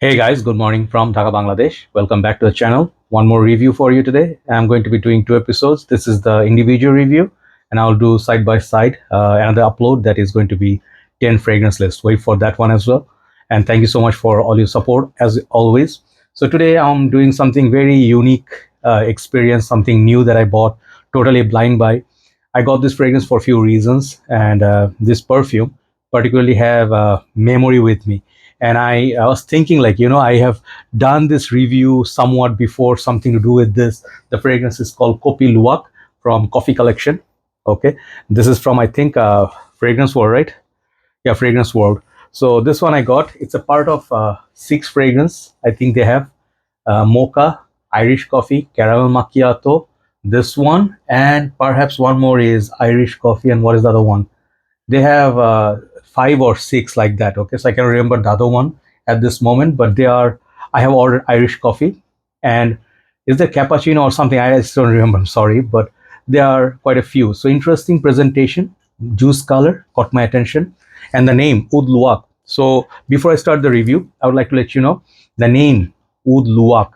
Hey guys, good morning from Dhaka, Bangladesh. Welcome back to the channel. One more review for you today. I'm going to be doing two episodes. This is the individual review, and I'll do side by side another upload that is going to be 10 fragrance list. Wait for that one as well. And thank you so much for all your support as always. So today I'm doing something very unique experience, something new that I bought totally blind buy. I got this fragrance for a few reasons, and this perfume particularly have a memory with me. And I was thinking, like, I have done this review somewhat before, something to do with this. The fragrance is called Kopi Luwak from Coffee Collection. Okay, this is from, I think, Fragrance World, right? Yeah, Fragrance World. So this one I got. It's a part of six fragrance. I think they have mocha, Irish coffee, caramel macchiato, this one, and perhaps one more is Irish coffee. And what is the other one? They have five or six like that. Okay, so I can remember the other one at this moment, but they are. I have ordered Irish coffee, and is there cappuccino or something? I just don't remember. I'm sorry, but there are quite a few. So interesting presentation, juice color caught my attention, and the name Oud Luwak. So before I start the review, I would like to let you know the name Oud Luwak.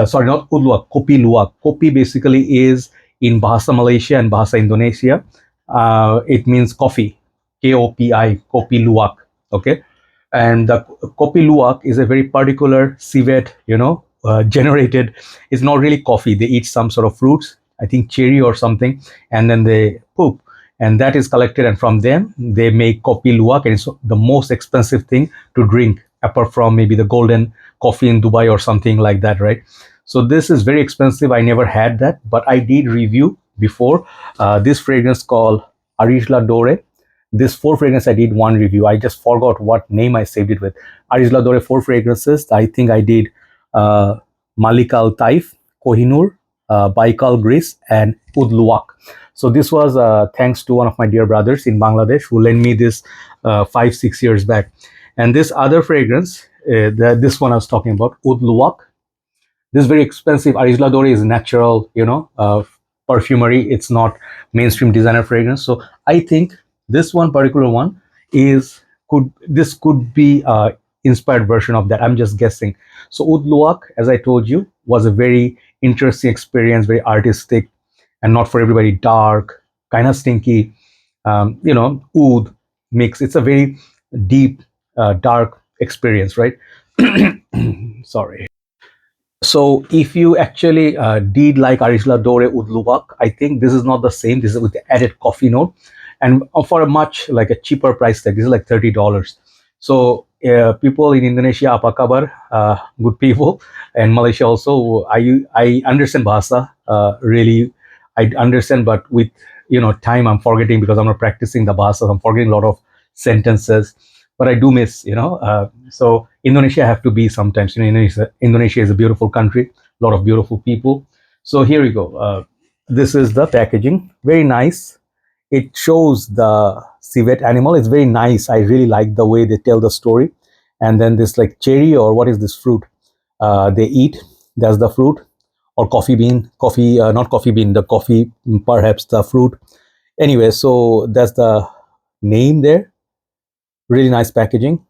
Sorry, not Oud Luwak, Kopi Luwak. Kopi basically is in Bahasa Malaysia and Bahasa Indonesia. It means coffee, Kopi, Kopi Luwak. Okay, and the Kopi Luwak is a very particular civet, generated. It's not really coffee. They eat some sort of fruits, I think cherry or something, and then they poop, and that is collected, and from them they make Kopi Luwak, and it's the most expensive thing to drink, apart from maybe the golden coffee in Dubai or something like that, right? So this is very expensive. I never had that, but I did review before this fragrance called Arisla Dore. This four fragrance I did one review. I just forgot what name I saved it with. Arisla Dore four fragrances. I think I did Malik Al Taif, Kohinoor, Baikal Greece, and Oud Luwak. So this was thanks to one of my dear brothers in Bangladesh who lent me this 5-6 years back. And this other fragrance, this one I was talking about, Oud Luwak. This is very expensive. Arisla Dore is natural, perfumery. It's not mainstream designer fragrance. So I think this one particular one could be inspired version of that. I'm just guessing. So Oud Luwak, as I told you, was a very interesting experience, very artistic, and not for everybody. Dark, kind of stinky. Oud mix. It's a very deep, dark experience, right? Sorry. So if you actually did like Arisla Dore Oud Luwak, I think this is not the same. This is with the added coffee note, and for a much like a cheaper price tag. This is like $30. So people in Indonesia, apa kabar? Good people, and Malaysia also. I understand bahasa. Really, I understand, but with time, I'm forgetting because I'm not practicing the bahasa. I'm forgetting a lot of sentences, but I do miss. So Indonesia have to be sometimes. Indonesia is a beautiful country, a lot of beautiful people. So here we go. This is the packaging, very nice. It shows the civet animal. It's very nice. I really like the way they tell the story. And then this like cherry, or what is this fruit? They eat. That's the fruit, or coffee bean. Coffee, not coffee bean. The coffee, perhaps the fruit. Anyway, so that's the name there. Really nice packaging.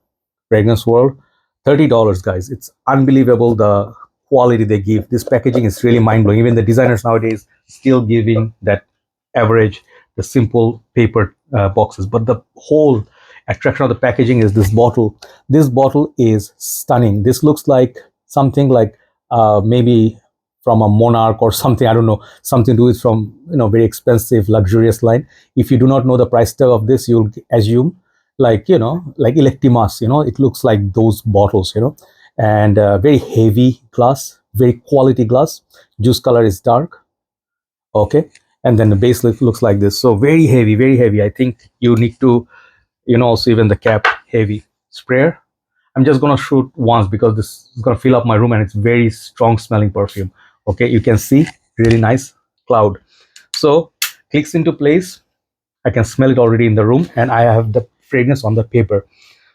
Fragrance World, $30, guys. It's unbelievable the quality they give. This packaging is really mind-blowing. Even the designers nowadays still giving that average, the simple paper boxes. But the whole attraction of the packaging is this bottle. This bottle is stunning. This looks like something like maybe from a Monarch or something. I don't know, something to do with from very expensive, luxurious line. If you do not know the price tag of this, you'll assume like like Electimas, it looks like those bottles, and very heavy glass, very quality glass. Juice color is dark. Okay, and then the base looks like this. So very heavy, very heavy. I think you need to also even the cap heavy. Sprayer, I'm just gonna shoot once because this is gonna fill up my room, and it's very strong smelling perfume. Okay, you can see really nice cloud. So clicks into place. I can smell it already in the room, and I have the fragrance on the paper.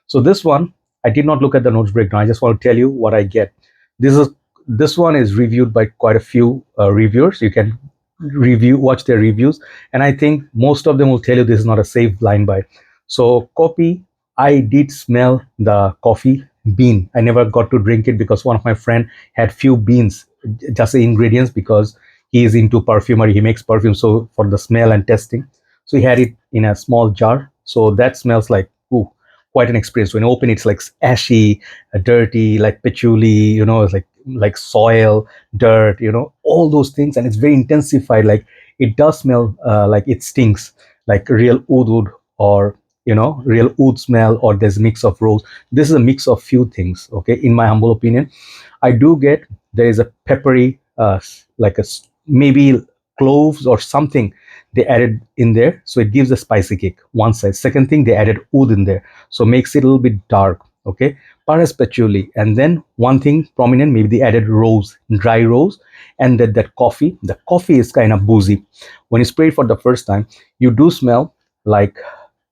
So this one, I did not look at the notes breakdown. I just want to tell you what I get. This one is reviewed by quite a few reviewers. You can watch their reviews, and I think most of them will tell you this is not a safe blind buy. So coffee, I did smell the coffee bean. I never got to drink it because one of my friend had few beans, just the ingredients, because he is into perfumery. He makes perfume, so for the smell and testing. So he had it in a small jar. So that smells like, ooh, quite an experience. When you open it, it's like ashy, dirty, like patchouli, it's like soil, dirt, all those things, and it's very intensified. Like it does smell like it stinks, like real oud, or real oud smell, or there's a mix of rose. This is a mix of few things. Okay, in my humble opinion, I do get there is a peppery, like maybe cloves or something they added in there, so it gives a spicy kick. One side. Second thing, they added oud in there, so makes it a little bit dark. Okay, perhaps patchouli, and then one thing prominent, maybe they added rose, dry rose, and that coffee. The coffee is kind of boozy. When you spray it for the first time, you do smell like,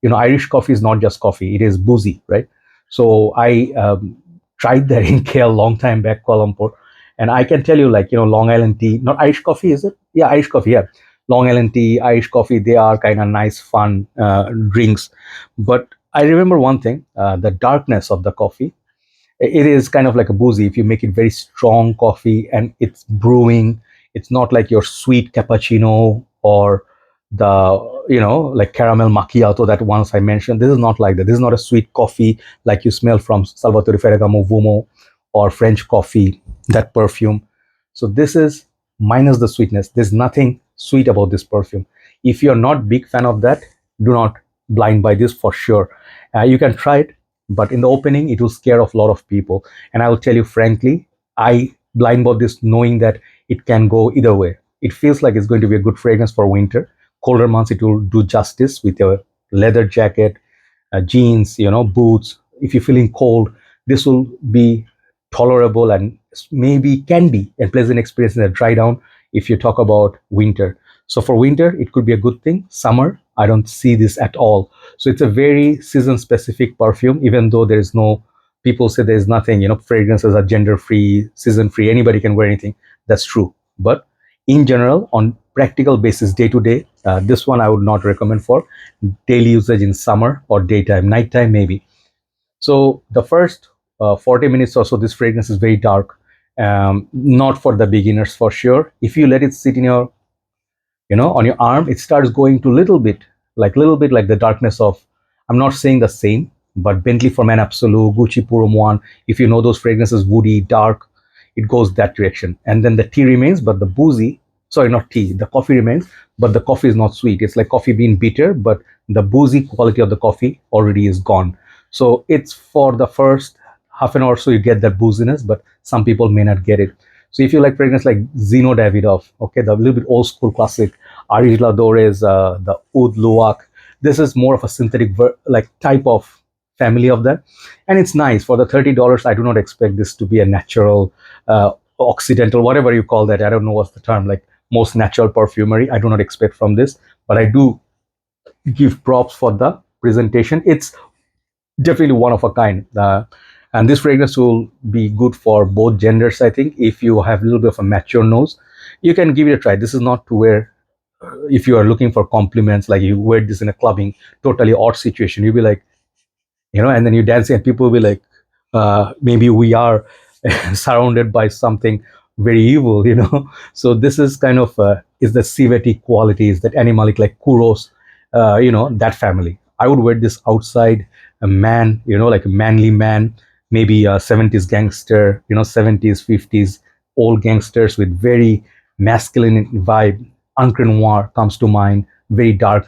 Irish coffee is not just coffee; it is boozy, right? So I tried that in KL long time back, Kuala Lumpur, and I can tell you, like, Long Island tea, not Irish coffee, is it? Yeah, Irish coffee. Yeah, Long Island tea, Irish coffee, they are kind of nice, fun drinks. But I remember one thing: the darkness of the coffee. It is kind of like a boozy. If you make it very strong coffee and it's brewing, it's not like your sweet cappuccino or like caramel macchiato that once I mentioned. This is not like that. This is not a sweet coffee like you smell from Salvatore Ferragamo Vumo or French coffee, that perfume. So this is minus the sweetness. There's nothing sweet about this perfume. If you're not big fan of that, do not blind buy this for sure. You can try it, but in the opening it will scare off a lot of people. And I will tell you frankly, I blind bought this knowing that it can go either way. It feels like it's going to be a good fragrance for winter. Colder months it will do justice with a leather jacket, jeans, boots. If you're feeling cold, this will be tolerable and maybe can be a pleasant experience in the dry down if you talk about winter. So for winter, it could be a good thing. Summer, I don't see this at all. So it's a very season specific perfume, even though there is no, people say there's nothing, fragrances are gender free, season free, anybody can wear anything. That's true. But in general, on practical basis, day to day, this one I would not recommend for daily usage in summer or daytime, nighttime maybe. So the first 40 minutes or so, this fragrance is very dark. Not for the beginners for sure. If you let it sit in your, on your arm, it starts going to little bit like the darkness of, I'm not saying the same, but Bentley for Man Absolute, Gucci Puro One. If you know those fragrances, woody, dark, it goes that direction. And then the tea remains, but the boozy, sorry, not tea, the coffee remains, but the coffee is not sweet. It's like coffee being bitter, but the boozy quality of the coffee already is gone. So it's for the first half an hour or so you get that booziness, but some people may not get it. So if you like fragrance like Zino Davidoff, okay, the little bit old school classic, Aris Ladores, the Kopi Luwak, this is more of a synthetic like type of family of that, and it's nice for the $30. I do not expect this to be a natural, occidental, whatever you call that. I don't know what's the term, like most natural perfumery. I do not expect from this, but I do give props for the presentation. It's definitely one of a kind. And this fragrance will be good for both genders. I think if you have a little bit of a mature nose, you can give it a try. This is not to wear if you are looking for compliments, like you wear this in a clubbing, totally odd situation. You'll be like, and then you dance and people will be like, maybe we are surrounded by something very evil, So this is kind of is the civetic qualities, that animalic, like kuros, that family. I would wear this outside, a man, like a manly man, maybe a 70s gangster, 70s, 50s, old gangsters with very masculine vibe. Encre Noir comes to mind, very dark,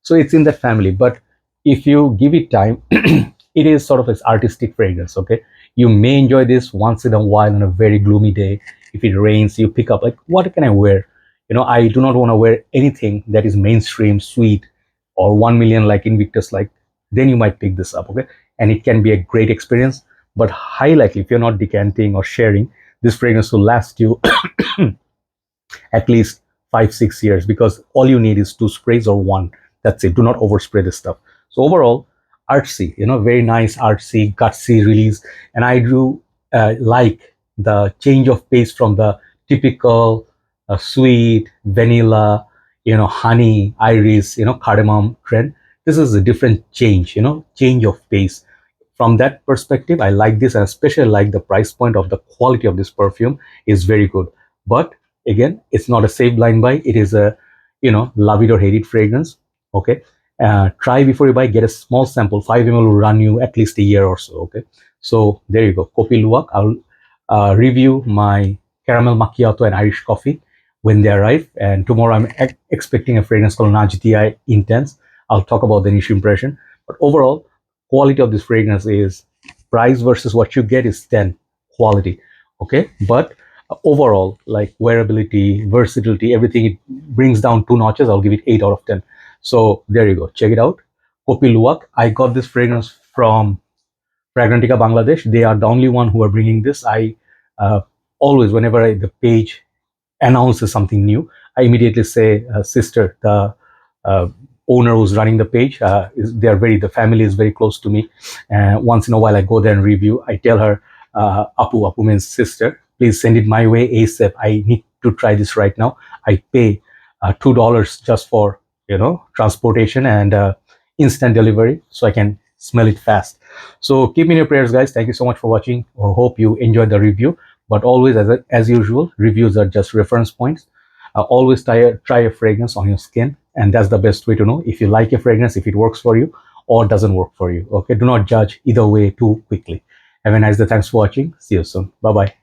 So it's in that family. But if you give it time, it is sort of this artistic fragrance, okay? You may enjoy this once in a while on a very gloomy day. If it rains, you pick up, like, what can I wear? I do not want to wear anything that is mainstream, sweet, or 1 million like Invictus, like, then you might pick this up, okay? And it can be a great experience, but high likely, if you're not decanting or sharing, this fragrance will last you at least 5-6 years, because all you need is 2 sprays or one. That's it. Do not overspray this stuff. So overall, artsy, very nice, artsy, gutsy release. And I do like the change of pace from the typical sweet, vanilla, honey, iris, cardamom trend. This is a different change, change of pace. from that perspective, I like this, and especially like the price point of the quality of this perfume is very good. But again, it's not a safe blind buy. It is a, love it or hate it fragrance. Okay, try before you buy. Get a small sample. 5 ml will run you at least a year or so. Okay, so there you go. Kopi Luwak. I'll review my caramel macchiato and Irish coffee when they arrive. And tomorrow I'm expecting a fragrance called Najti Intense. I'll talk about the initial impression. But overall, quality of this fragrance is price versus what you get is 10 quality. Okay, but overall, like wearability, versatility, everything, it brings down 2 notches. I'll give it 8 out of 10. So there you go. Check it out. Kopi Luwak. I got this fragrance from Fragrantica Bangladesh. They are the only one who are bringing this. I always, whenever the page announces something new, I immediately say, sister, the uh, owner who's running the page, the family is very close to me. Once in a while, I go there and review. I tell her, Apu means sister, please send it my way ASAP. I need to try this right now. I pay $2 just for, transportation and instant delivery, so I can smell it fast. So keep me in your prayers, guys. Thank you so much for watching. I hope you enjoyed the review. But always, as usual, reviews are just reference points. Always try a fragrance on your skin, and that's the best way to know if you like a fragrance, if it works for you or doesn't work for you. Okay, do not judge either way too quickly. Have a nice day. Thanks for watching. See you soon. Bye bye.